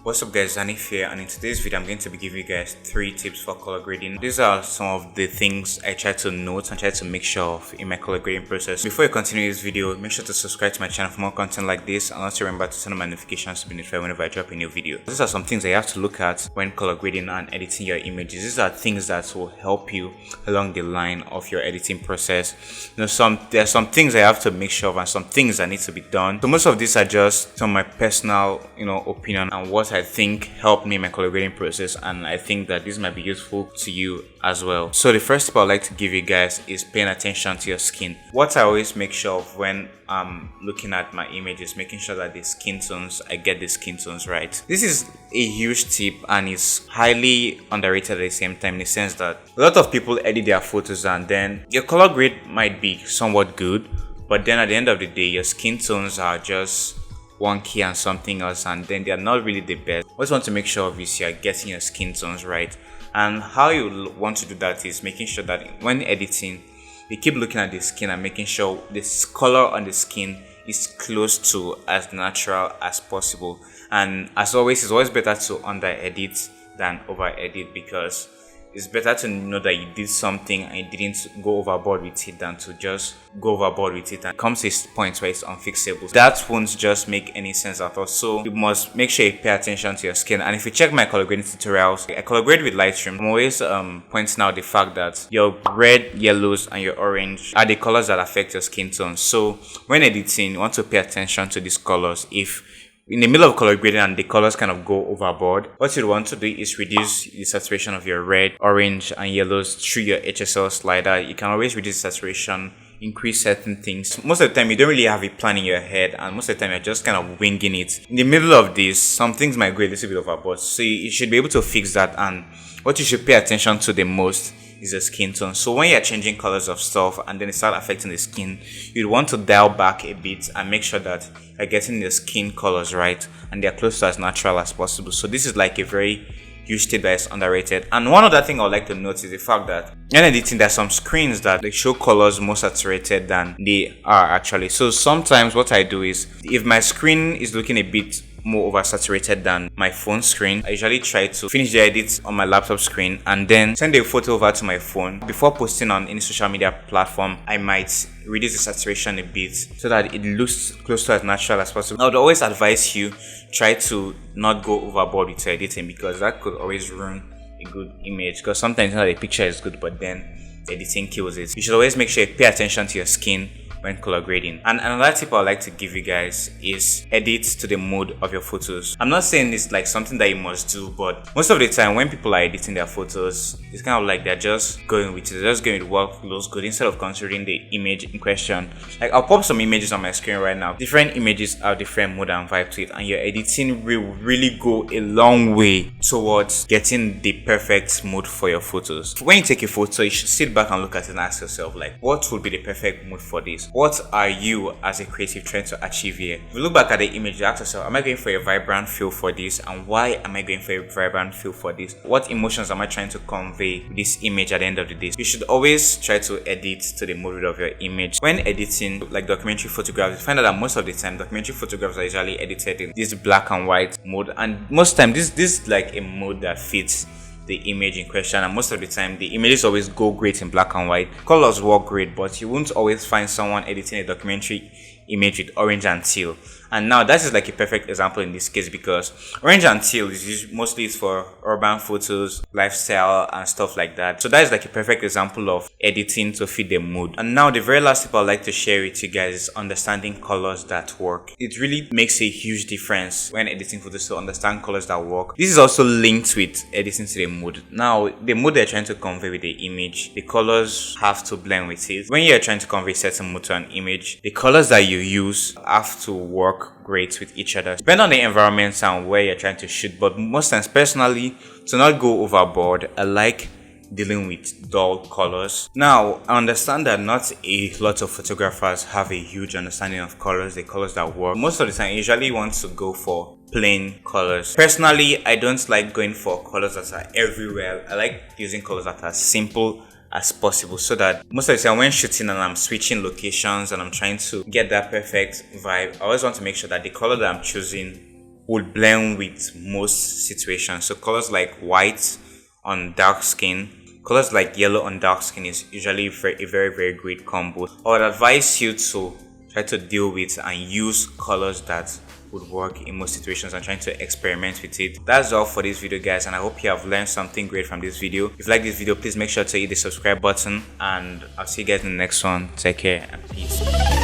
What's up guys, Zanif here, and in today's video I'm going to be giving you guys 3 tips for color grading. These are some of the things I try to note and try to make sure of in my color grading process. Before you continue this video, make sure to subscribe to my channel for more content like this, and also remember to turn on my notifications to be notified whenever I drop a new video. These are some things that you have to look at when color grading and editing your images. These are things that will help you along the line of your editing process. There are some things I have to make sure of and some things that need to be done. So most of these are just some of my personal opinion and what I think helped me in my color grading process, and I think that this might be useful to you as well. So the first tip I'd like to give you guys is paying attention to your skin. What I always make sure of when I'm looking at my images, making sure that I get the skin tones right. This is a huge tip and it's highly underrated at the same time, in the sense that a lot of people edit their photos and then your color grade might be somewhat good, but then at the end of the day your skin tones are just wonky and something else, and then they are not really the best. What you want to make sure of is you are getting your skin tones right, and how you want to do that is making sure that when editing you keep looking at the skin and making sure this color on the skin is close to as natural as possible. And as always, it's always better to under edit than over edit, because it's better to know that you did something and you didn't go overboard with it than to just go overboard with it and it comes to a point where it's unfixable. That won't just make any sense at all. So you must make sure you pay attention to your skin. And if you check my color grading tutorials, I color grade with Lightroom. I'm always pointing out the fact that your red, yellows, and your orange are the colors that affect your skin tone. So when editing, you want to pay attention to these colors. If in the middle of color grading and the colors kind of go overboard, what you want to do is reduce the saturation of your red, orange, and yellows through your HSL slider. You can always reduce saturation, increase certain things. Most of the time you don't really have a plan in your head, and most of the time you're just kind of winging it. In the middle of this, some things might go a little bit overboard, so you should be able to fix that. And what you should pay attention to the most is the skin tone. So when you're changing colors of stuff and then it starts affecting the skin, you'd want to dial back a bit and make sure that you're getting the skin colors right and they're close to as natural as possible. So this is like a very huge tip that is underrated. And one other thing I would like to note is the fact that when editing, there's some screens that they show colors more saturated than they are actually. So sometimes what I do is, if my screen is looking a bit more oversaturated than my phone screen, I usually try to finish the edit on my laptop screen and then send a photo over to my phone. Before posting on any social media platform, I might reduce the saturation a bit so that it looks close to as natural as possible. I would always advise you try to not go overboard with your editing, because that could always ruin a good image, because sometimes the picture is good but then editing kills it. You should always make sure you pay attention to your skin when color grading. And another tip I'd like to give you guys is edit to the mood of your photos. I'm not saying it's like something that you must do, but most of the time when people are editing their photos, it's kind of like they're just going with it. They're just going with what looks good instead of considering the image in question. Like, I'll pop some images on my screen right now. Different images have different mood and vibe to it, and your editing will really go a long way towards getting the perfect mood for your photos. When you take a photo, you should sit back and look at it and ask yourself, like, what would be the perfect mood for this? What are you as a creative trying to achieve here? If you look back at the image, you ask yourself, am I going for a vibrant feel for this? And why am I going for a vibrant feel for this? What emotions am I trying to convey with this image at the end of the day? You should always try to edit to the mood of your image. When editing like documentary photographs, you find out that most of the time documentary photographs are usually edited in this black and white mode, and most time this is like a mode that fits the image in question, and most of the time the images always go great in black and white. Colors work great, but you won't always find someone editing a documentary image with orange and teal. And now that is like a perfect example in this case, because orange and teal is mostly for urban photos, lifestyle, and stuff like that. So that is like a perfect example of editing to fit the mood. And now the very last tip I'd like to share with you guys is understanding colors that work. It really makes a huge difference when editing photos to understand colors that work. This is also linked with editing to the mood. Now, the mood they're trying to convey with the image, the colors have to blend with it. When you're trying to convey a certain mood to an image, the colors that you use have to work great with each other. Depending on the environment and where you're trying to shoot, but most times personally, to not go overboard, I like dealing with dull colors. Now, I understand that not a lot of photographers have a huge understanding of colors, the colors that work. Most of the time, I usually want to go for plain colors. Personally, I don't like going for colors that are everywhere. I like using colors that are simple as possible, so that most of the time when shooting and I'm switching locations and I'm trying to get that perfect vibe, I always want to make sure that the color that I'm choosing would blend with most situations. So colors like white on dark skin, colors like yellow on dark skin is usually a very great combo. I would advise you to try to deal with and use colors that would work in most situations and trying to experiment with it. That's all for this video, guys, and I hope you have learned something great from this video. If you like this video, please make sure to hit the subscribe button, and I'll see you guys in the next one. Take care and peace.